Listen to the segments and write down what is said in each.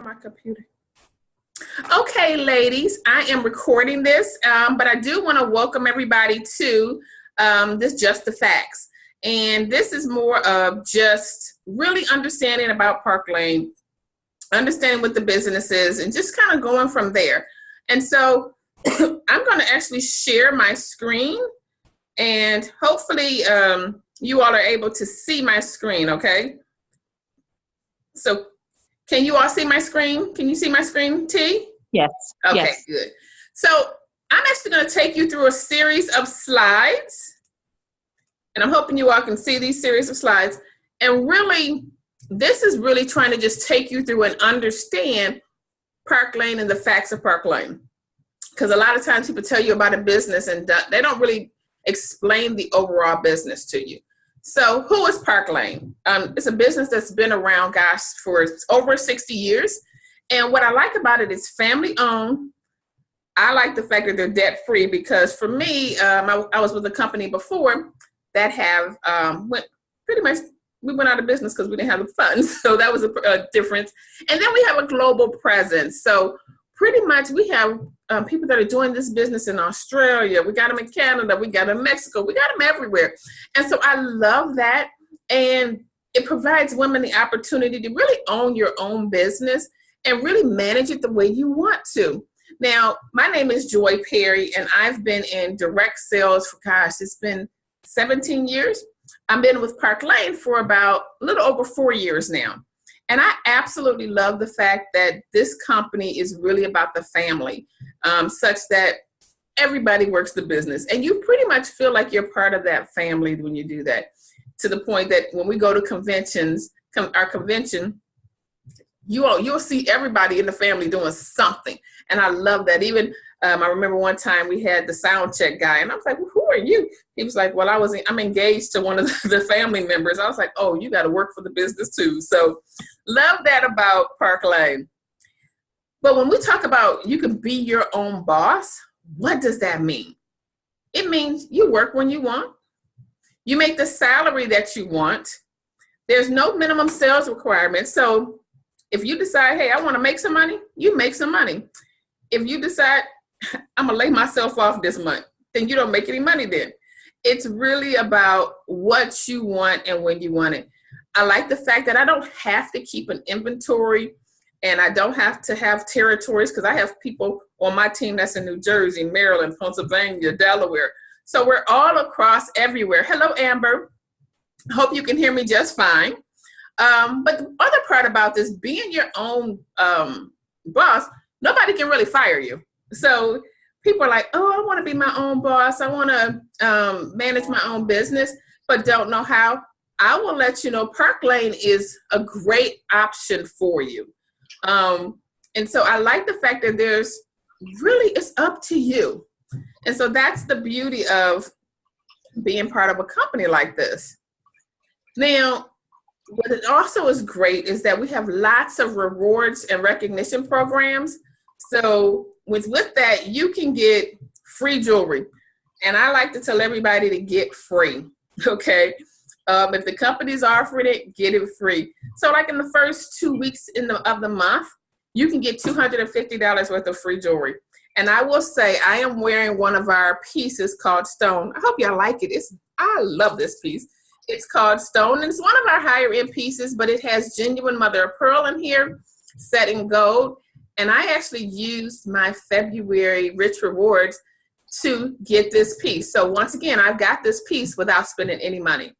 my computer. Okay, ladies, I am recording this, but I do want to welcome everybody to this Just the Facts. And this is more of just really understanding about Park Lane, understanding what the business is, and just kind of going from there. And so I'm going to actually share my screen, and hopefully you all are able to see my screen, okay? So can you all see my screen? Can you see my screen, T? Yes. Okay, yes. Good. So I'm actually going to take you through a series of slides, and I'm hoping you all can see these series of slides. And really, this is really trying to just take you through and understand Park Lane and the facts of Park Lane. Because a lot of times people tell you about a business and they don't really explain the overall business to you. So who is Park Lane? It's a business that's been around, gosh, for over 60 years. And what I like about it is family owned. I like the fact that they're debt free because for me, I was with a company before that have we went out of business because we didn't have the funds. So that was a difference. And then we have a global presence. So pretty much we have people that are doing this business in Australia. We got them in Canada. We got them in Mexico. We got them everywhere. And so I love that. And it provides women the opportunity to really own your own business and really manage it the way you want to. Now, my name is Joy Perry, and I've been in direct sales for, gosh, it's been 17 years. I've been with Park Lane for about a little over 4 years now. And I absolutely love the fact that this company is really about the family, such that everybody works the business. And you pretty much feel like you're part of that family when you do that, to the point that when we go to conventions, our convention, you'll see everybody in the family doing something. And I love that. Even I remember one time we had the sound check guy, and I was like, well, who are you? He was like, well, I'm engaged to one of the family members. I was like, oh, you got to work for the business too. So love that about Park Lane. But when we talk about you can be your own boss, what does that mean? It means you work when you want. You make the salary that you want. There's no minimum sales requirement. So if you decide, hey, I want to make some money, you make some money. If you decide, I'm going to lay myself off this month, then you don't make any money then. It's really about what you want and when you want it. I like the fact that I don't have to keep an inventory and I don't have to have territories because I have people on my team that's in New Jersey, Maryland, Pennsylvania, Delaware. So we're all across everywhere. Hello, Amber. Hope you can hear me just fine. But the other part about this, being your own boss, nobody can really fire you. So people are like, oh, I want to be my own boss. I want to manage my own business, but don't know how. I will let you know Park Lane is a great option for you. And so I like the fact that it's up to you. And so that's the beauty of being part of a company like this. Now, what it also is great is that we have lots of rewards and recognition programs. So with that, you can get free jewelry. And I like to tell everybody to get free, okay? If the company's offering it, get it free. So like in the first 2 weeks of the month, you can get $250 worth of free jewelry. And I will say I am wearing one of our pieces called Stone. I hope y'all like it. I love this piece. It's called Stone, and it's one of our higher end pieces, but it has genuine mother of pearl in here, set in gold. And I actually used my February Rich Rewards to get this piece. So once again, I've got this piece without spending any money.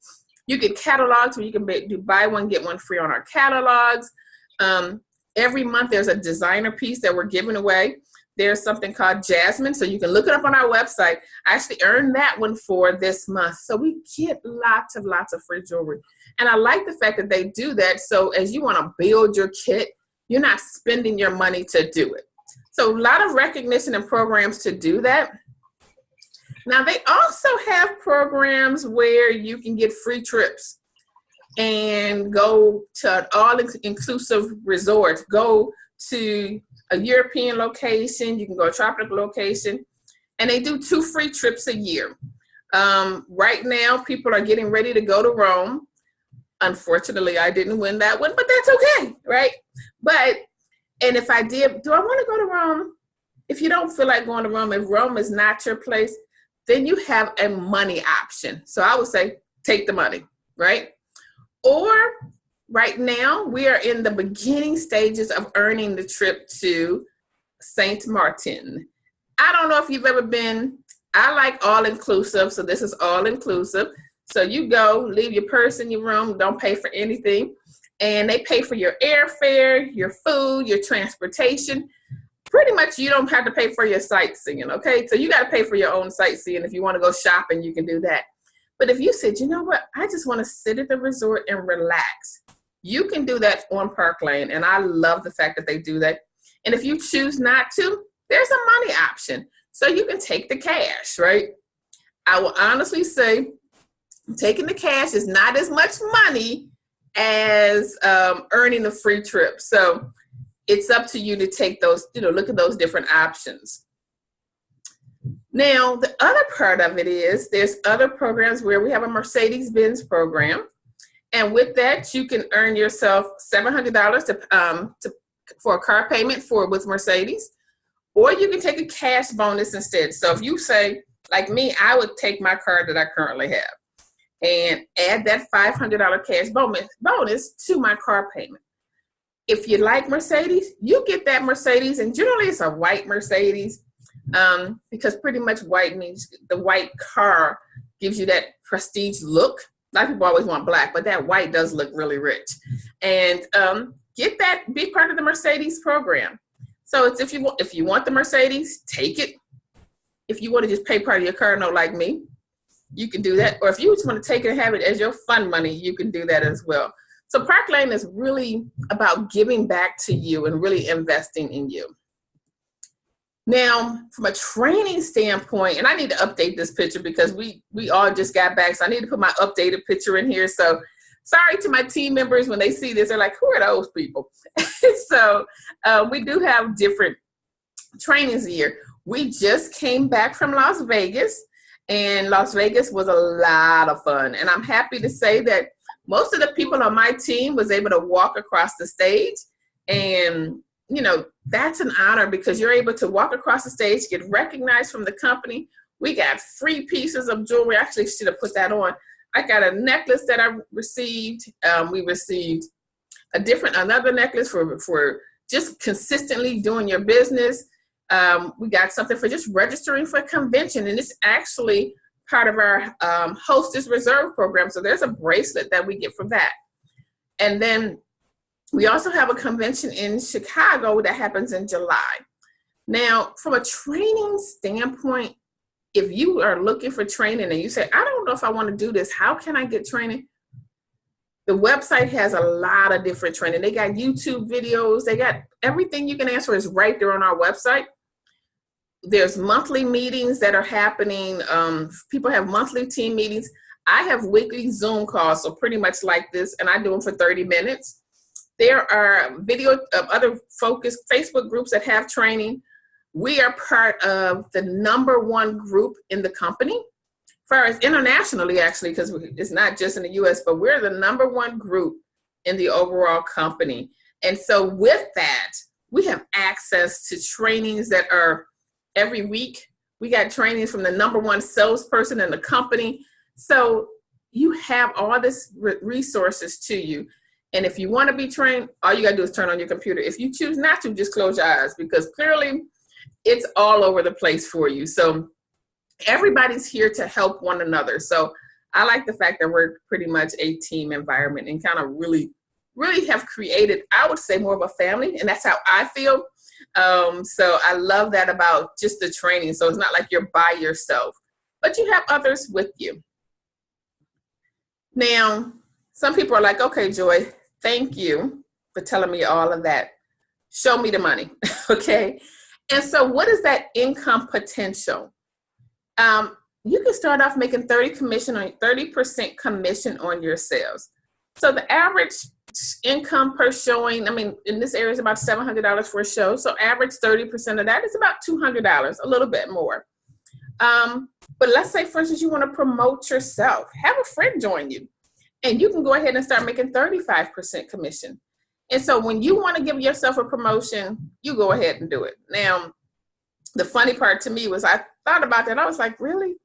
You get catalogs where you can do buy one, get one free on our catalogs. Every month there's a designer piece that we're giving away. There's something called Jasmine, so you can look it up on our website. I actually earned that one for this month. So we get lots of free jewelry. And I like the fact that they do that. So as you want to build your kit, you're not spending your money to do it. So a lot of recognition and programs to do that. Now they also have programs where you can get free trips and go to an all-inclusive resort, go to a European location, you can go to a tropical location, and they do 2 free trips a year. Right now, people are getting ready to go to Rome. Unfortunately, I didn't win that one, but that's okay, right? But And if I did, do I want to go to Rome? If you don't feel like going to Rome, if Rome is not your place, then you have a money option. So I would say take the money, right? Or right now, we are in the beginning stages of earning the trip to Saint Martin. I don't know if you've ever been. I like all-inclusive, so this is all-inclusive. So you go, leave your purse in your room, don't pay for anything, and they pay for your airfare, your food, your transportation. Pretty much you don't have to pay for your sightseeing, okay? So you got to pay for your own sightseeing. If you want to go shopping, you can do that. But if you said, you know what, I just want to sit at the resort and relax, you can do that on Park Lane, and I love the fact that they do that. And if you choose not to, there's a money option. So you can take the cash, right? I will honestly say taking the cash is not as much money as earning a free trip. So it's up to you to take those, look at those different options. Now, the other part of it is there's other programs where we have a Mercedes-Benz program. And with that, you can earn yourself $700 for a car payment with Mercedes, or you can take a cash bonus instead. So if you say, like me, I would take my car that I currently have and add that $500 cash bonus to my car payment. If you like Mercedes, you get that Mercedes, and generally it's a white Mercedes, because pretty much white means the white car gives you that prestige look. A lot of people always want black, but that white does look really rich. And get that, be part of the Mercedes program. So it's if you want the Mercedes, take it. If you want to just pay part of your car note like me, you can do that. Or if you just want to take it and have it as your fun money, you can do that as well. So Park Lane is really about giving back to you and really investing in you. Now, from a training standpoint, and I need to update this picture because we all just got back, so I need to put my updated picture in here. So sorry to my team members when they see this, they're like, who are those people? So we do have different trainings a year. We just came back from Las Vegas, and Las Vegas was a lot of fun. And I'm happy to say that most of the people on my team was able to walk across the stage. And, that's an honor because you're able to walk across the stage, get recognized from the company. We got free pieces of jewelry. I actually should have put that on. I got a necklace that I received. We received another necklace for just consistently doing your business. We got something for just registering for a convention, and it's actually part of our Hostess Reserve program. So there's a bracelet that we get from that. And then we also have a convention in Chicago that happens in July. Now, from a training standpoint, if you are looking for training and you say, I don't know if I want to do this, how can I get training? The website has a lot of different training. They got YouTube videos. They got everything you can ask for is right there on our website. There's monthly meetings that are happening. People have monthly team meetings. I have weekly Zoom calls, so pretty much like this, and I do them for 30 minutes. There are video of other focused Facebook groups that have training. We are part of the #1 group in the company, as far as internationally, actually, because it's not just in the US, but we're the #1 group in the overall company. And so with that, we have access to trainings that are every week. We got trainings from the #1 salesperson in the company. So you have all this resources to you. And if you want to be trained, all you got to do is turn on your computer. If you choose not to, just close your eyes because clearly it's all over the place for you. So everybody's here to help one another. So I like the fact that we're pretty much a team environment and kind of really have created, I would say, more of a family. And that's how I feel. So I love that about just the training. So it's not like you're by yourself, but you have others with you. Now, some people are like, okay, Joy, thank you for telling me all of that. Show me the money, okay? And so what is that income potential? You can start off making 30% commission on your sales. So the average income per showing, in this area is about $700 for a show. So average 30% of that is about $200, a little bit more. But let's say, for instance, you want to promote yourself. Have a friend join you. And you can go ahead and start making 35% commission. And so when you want to give yourself a promotion, you go ahead and do it. Now, the funny part to me was I thought about that. I was like, really?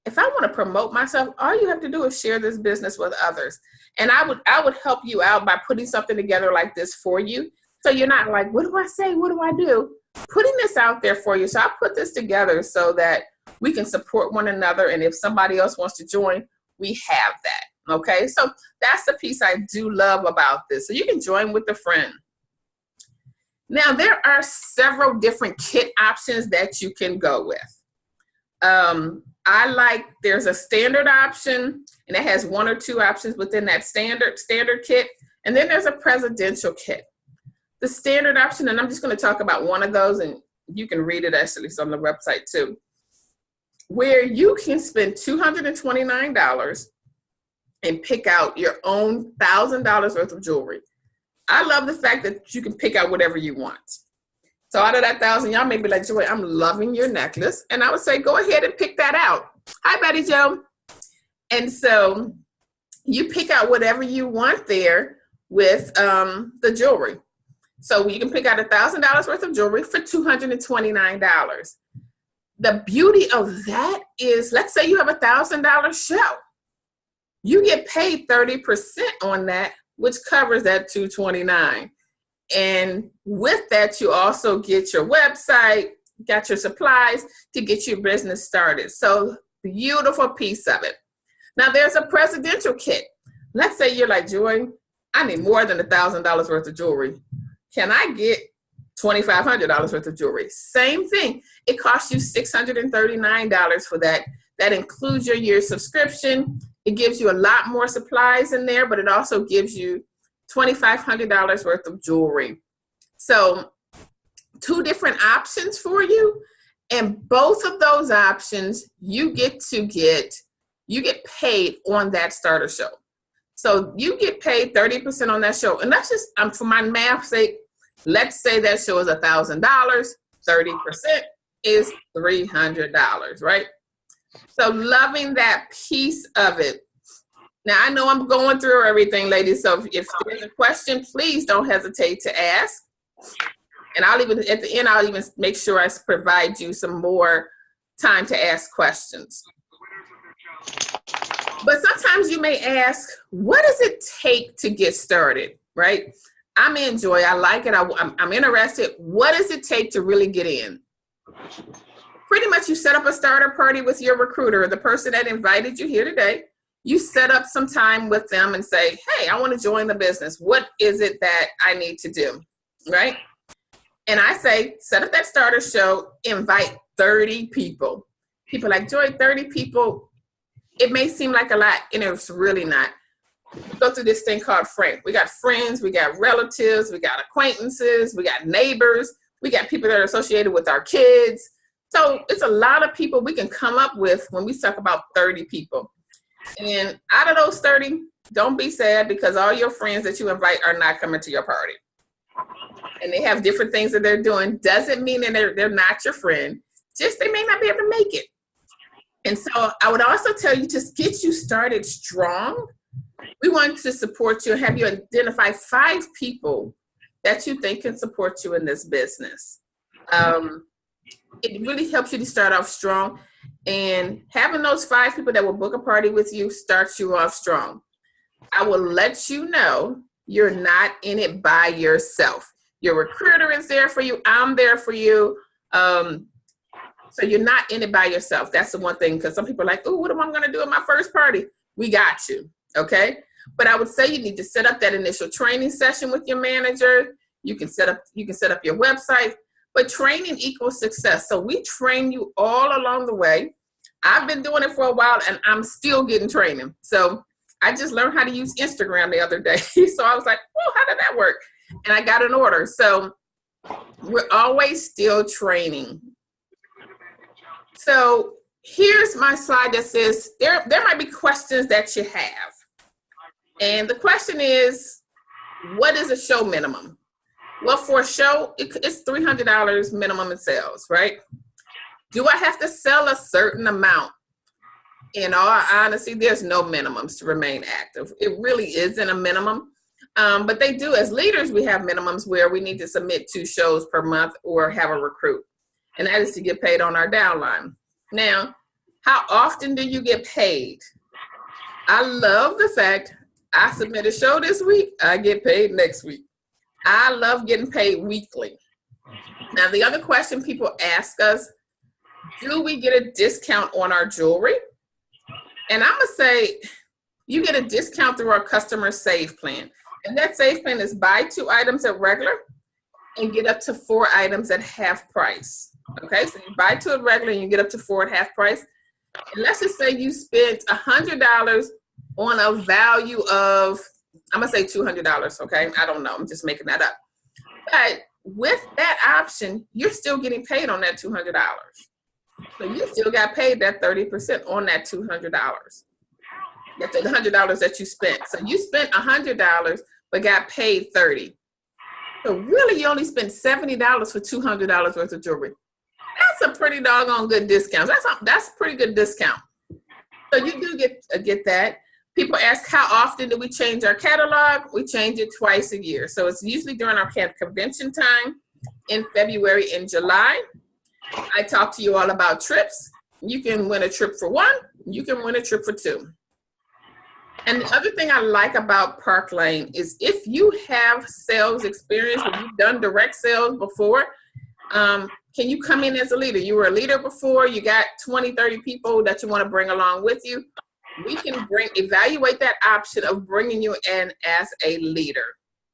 If I want to promote myself, all you have to do is share this business with others. And I would help you out by putting something together like this for you. So you're not like, what do I say? What do I do? Putting this out there for you. So I put this together so that we can support one another. And if somebody else wants to join, we have that. Okay. So that's the piece I do love about this. So you can join with a friend. Now, there are several different kit options that you can go with. There's a standard option, and it has one or two options within that standard kit. And then there's a presidential kit. The standard option, and I'm just going to talk about one of those, and you can read it actually, it's on the website too, where you can spend $229 and pick out your own $1,000 worth of jewelry. I love the fact that you can pick out whatever you want. So out of that 1,000, y'all may be like, Joy, I'm loving your necklace. And I would say, go ahead and pick that out. Hi, Betty Joe. And so you pick out whatever you want there with the jewelry. So you can pick out $1,000 worth of jewelry for $229. The beauty of that is, let's say you have $1,000 show. You get paid 30% on that, which covers that $229. And with that, you also get your website, got your supplies to get your business started. So beautiful piece of it. Now there's a presidential kit. Let's say you're like, Joy, I need more than $1,000 worth of jewelry. Can I get $2,500 worth of jewelry? Same thing. It costs you $639 for that. That includes your year subscription. It gives you a lot more supplies in there, but it also gives you $2,500 worth of jewelry. So two different options for you. And both of those options, you get paid on that starter show. So you get paid 30% on that show. And that's just, for my math's sake, let's say that show is $1,000, 30% is $300, right? So loving that piece of it. Now, I know I'm going through everything, ladies, so if there's a question, please don't hesitate to ask. And at the end, I'll even make sure I provide you some more time to ask questions. But sometimes you may ask, what does it take to get started, right? I'm in, Joy, I like it, I'm interested. What does it take to really get in? Pretty much you set up a starter party with your recruiter, the person that invited you here today. You set up some time with them and say, hey, I want to join the business. What is it that I need to do, right? And I say, set up that starter show, invite 30 people. People like, Joy, 30 people, it may seem like a lot, and it's really not. We go through this thing called friends. We got friends, we got relatives, we got acquaintances, we got neighbors, we got people that are associated with our kids. So it's a lot of people we can come up with when we talk about 30 people. And out of those 30, don't be sad because all your friends that you invite are not coming to your party. And they have different things that they're doing. Doesn't mean that they're not your friend. Just they may not be able to make it. And so I would also tell you to get you started strong. We want to support you and have you identify 5 people that you think can support you in this business. It really helps you to start off strong. And having those 5 people that will book a party with you starts you off strong. I will let you know you're not in it by yourself. Your recruiter is there for you. I'm there for you. So you're not in it by yourself. That's the one thing, because some people are like, oh, what am I going to do at my first party? We got you. Okay. But I would say you need to set up that initial training session with your manager. You can set up your website. But training equals success. So we train you all along the way. I've been doing it for a while and I'm still getting training. So I just learned how to use Instagram the other day. So I was like, oh, how did that work? And I got an order. So we're always still training. So here's my slide that says there might be questions that you have. And the question is, what is a show minimum? Well, for a show, it's $300 minimum in sales, right? Do I have to sell a certain amount? In all honesty, there's no minimums to remain active. It really isn't a minimum. But they do, as leaders, we have minimums where we need to submit 2 shows per month or have a recruit. And that is to get paid on our downline. Now, how often do you get paid? I love the fact I submit a show this week, I get paid next week. I love getting paid weekly. Now, the other question people ask us, do we get a discount on our jewelry? And I'm going to say you get a discount through our customer save plan. And that save plan is buy 2 items at regular and get up to 4 items at half price. Okay, so you buy 2 at regular and you get up to 4 at half price. And let's just say you spent $100 on a value of, I'm going to say $200, okay? I don't know. I'm just making that up. But with that option, you're still getting paid on that $200. So you still got paid that 30% on that $200. That's the $100 that you spent. So you spent $100 but got paid $30. So really you only spent $70 for $200 worth of jewelry. That's a pretty doggone good discount. That's a pretty good discount. So you do get that. People ask, how often do we change our catalog? We change it twice a year. So it's usually during our convention time in February and July. I talk to you all about trips. You can win a trip for 1. You can win a trip for 2. And the other thing I like about Park Lane is if you have sales experience, if you've done direct sales before, can you come in as a leader? You were a leader before, you got 20, 30 people that you want to bring along with you. We can evaluate that option of bringing you in as a leader,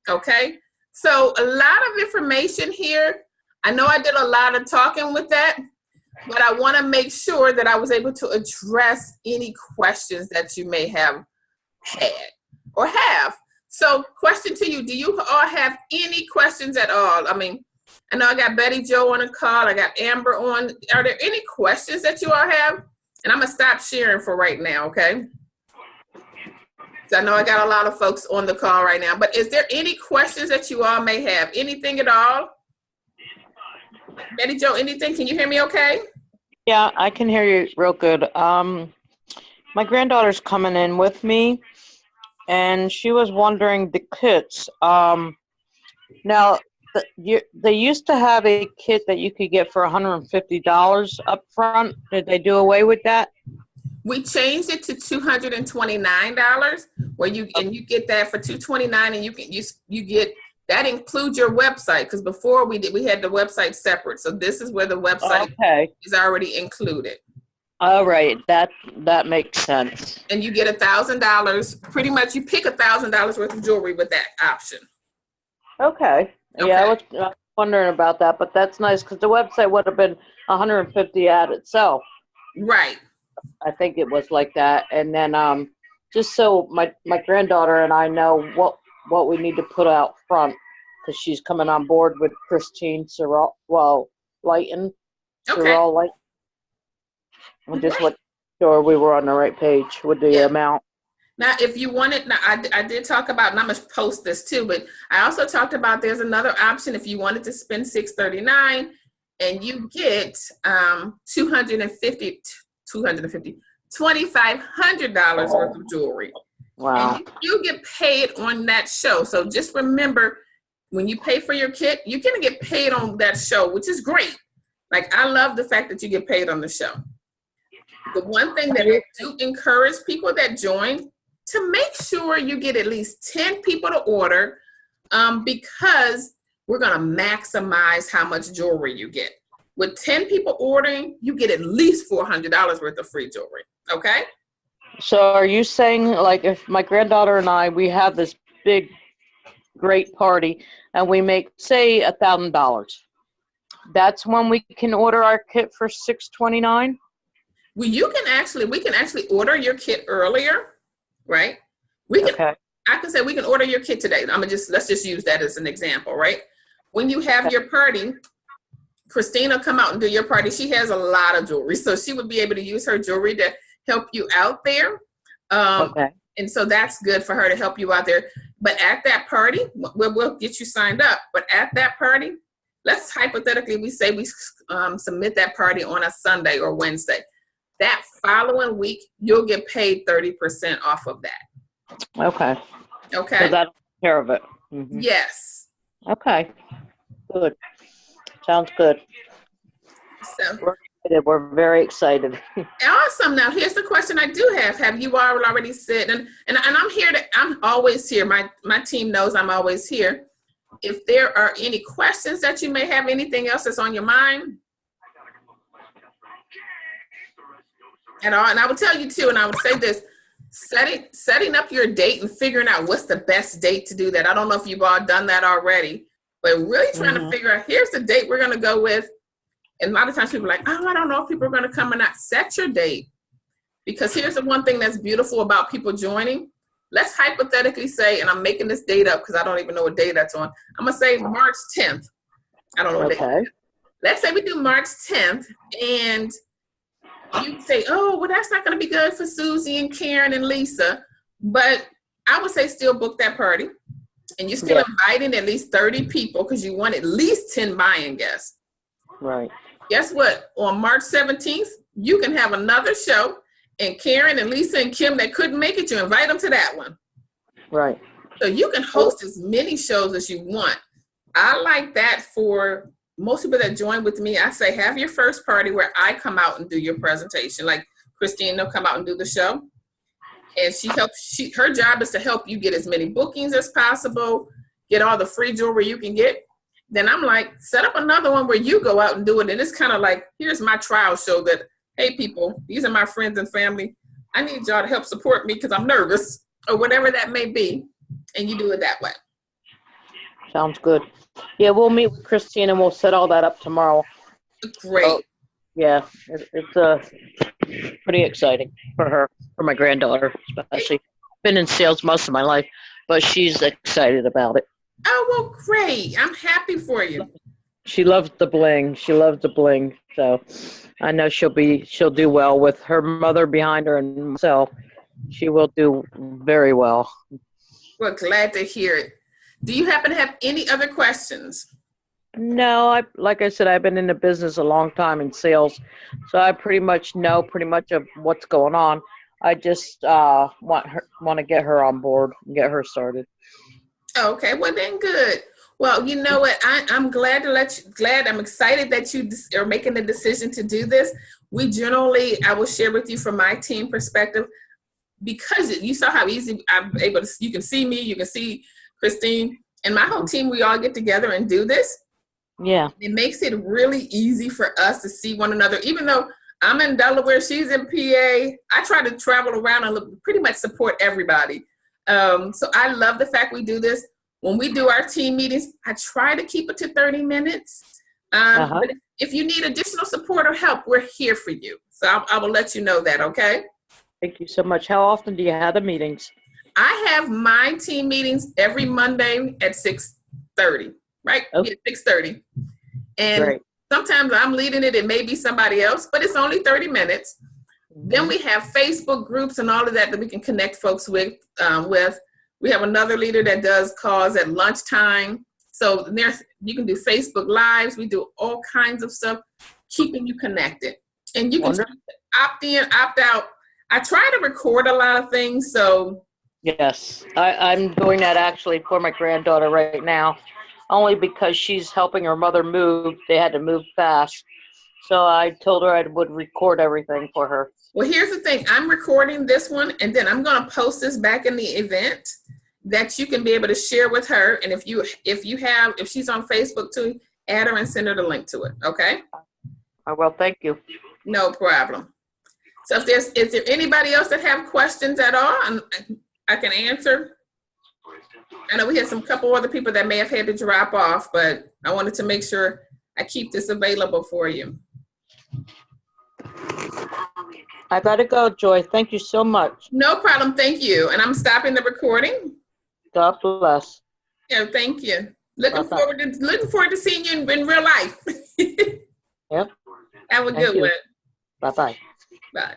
okay? So a lot of information here. I know I did a lot of talking with that, but I want to make sure that I was able to address any questions that you may have had or have. So question to you, do you all have any questions at all? I mean, I know I got Betty Jo on the call. I got Amber on. Are there any questions that you all have? And I'm going to stop sharing for right now, okay? So I know I got a lot of folks on the call right now, but is there any questions that you all may have? Anything at all? Betty Jo, anything? Can you hear me okay? Yeah, I can hear you real good. My granddaughter's coming in with me, and she was wondering the kits. Now, they used to have a kit that you could get for $150 up front. Did they do away with that? We changed it to $229, where you get that for $229, and you get that includes your website, because before we had the website separate. So this is where the website is already included. All right, that makes sense. And you get $1,000. Pretty much, you pick $1,000 worth of jewelry with that option. Okay. Yeah, I was wondering about that, but that's nice because the website would have been $150 at itself. Right. I think it was like that, and then just so my granddaughter and I know what we need to put out front, because she's coming on board with Christine Lighton. Okay. Lighton. I just want to make sure we were on the right page with the amount. Now, if you wanted, now I did talk about, and I'm going to post this too, but I also talked about there's another option if you wanted to spend $639 and you get $2,500 worth of jewelry. Wow. And you get paid on that show. So just remember, when you pay for your kit, you're going to get paid on that show, which is great. Like, I love the fact that you get paid on the show. The one thing that I do encourage people that join to make sure you get at least 10 people to order, because we're going to maximize how much jewelry you get. With 10 people ordering, you get at least $400 worth of free jewelry. Okay? So are you saying, like, if my granddaughter and I, we have this big, great party, and we make, say, $1,000, that's when we can order our kit for $629? Well, we can actually order your kit earlier, right? I can say we can order your kit today. Let's just use that as an example, right? When you have your party, Christine will come out and do your party. She has a lot of jewelry, so she would be able to use her jewelry to help you out there. And so that's good for her to help you out there. But at that party, we'll get you signed up. But at that party, let's hypothetically, we say we submit that party on a Sunday or Wednesday. That following week, you'll get paid 30% off of that. Okay. Okay. So care of it. Mhm. Yes. Okay. Good. Sounds good. So We're excited. We're very excited. awesome. Now here's the question I do have. Have you all already said, and I'm here I'm always here. My team knows I'm always here. If there are any questions that you may have, anything else that's on your mind at all, and I will tell you too, and I would say this, setting up your date and figuring out what's the best date to do that. I don't know if you've all done that already, but really trying to figure out, here's the date we're going to go with. And a lot of times people are like, oh, I don't know if people are going to come or not. Set your date. Because here's the one thing that's beautiful about people joining. Let's hypothetically say, and I'm making this date up because I don't even know what day that's on. I'm going to say March 10th. I don't know what day. Let's say we do March 10th, and you say, oh, well, that's not going to be good for Susie and Karen and Lisa. But I would say still book that party. And you're still inviting at least 30 people because you want at least 10 buying guests. Right. Guess what? On March 17th, you can have another show, and Karen and Lisa and Kim that couldn't make it, you invite them to that one. Right. So you can host as many shows as you want. I like that for most people that join with me. I say, have your first party where I come out and do your presentation. Like Christine will come out and do the show. And her job is to help you get as many bookings as possible, get all the free jewelry you can get. Then I'm like, set up another one where you go out and do it. And it's kind of like, here's my trial show that, hey, people, these are my friends and family. I need y'all to help support me because I'm nervous or whatever that may be. And you do it that way. Sounds good. Yeah, we'll meet with Christine and we'll set all that up tomorrow. Great. So, yeah, it's pretty exciting for her, for my granddaughter especially. Been in sales most of my life, but she's excited about it. Oh, well, great. I'm happy for you. She loves the bling. So I know she'll do well with her mother behind her and myself. She will do very well. Well, glad to hear it. Do you happen to have any other questions? No, like I said, I've been in the business a long time in sales, so I pretty much know of what's going on. I just want to get her on board and get her started. Okay, well then good. Well, you know what? I'm glad I'm excited that you are making the decision to do this. We generally, I will share with you from my team perspective, because you saw how easy I'm able to, you can see me, you can see Christine, and my whole team, we all get together and do this. Yeah. It makes it really easy for us to see one another. Even though I'm in Delaware, she's in PA, I try to travel around and pretty much support everybody. So I love the fact we do this. When we do our team meetings, I try to keep it to 30 minutes. But if you need additional support or help, we're here for you. So I will let you know that, okay? Thank you so much. How often do you have the meetings? I have my team meetings every Monday at 6:30, right? Okay. Yeah, 6:30. And Great. Sometimes I'm leading it. It may be somebody else, but it's only 30 minutes. Then we have Facebook groups and all of that we can connect folks with. We have another leader that does calls at lunchtime. So you can do Facebook Lives. We do all kinds of stuff, keeping you connected. And you can opt in, opt out. I try to record a lot of things, so. Yes, I'm doing that actually for my granddaughter right now, only because she's helping her mother move. They had to move fast. So I told her I would record everything for her. Well, here's the thing. I'm recording this one, and then I'm going to post this back in the event that you can be able to share with her. And if she's on Facebook too, add her and send her the link to it. Okay? Well, thank you. No problem. So is there anybody else that have questions at all? I can answer. I know we had some couple other people that may have had to drop off, but I wanted to make sure I keep this available for you. I gotta go, Joy. Thank you so much. No problem. Thank you. And I'm stopping the recording. God bless. Yeah, thank you. Looking forward to seeing you in real life. Yep. Have a good one. Bye-bye. Bye.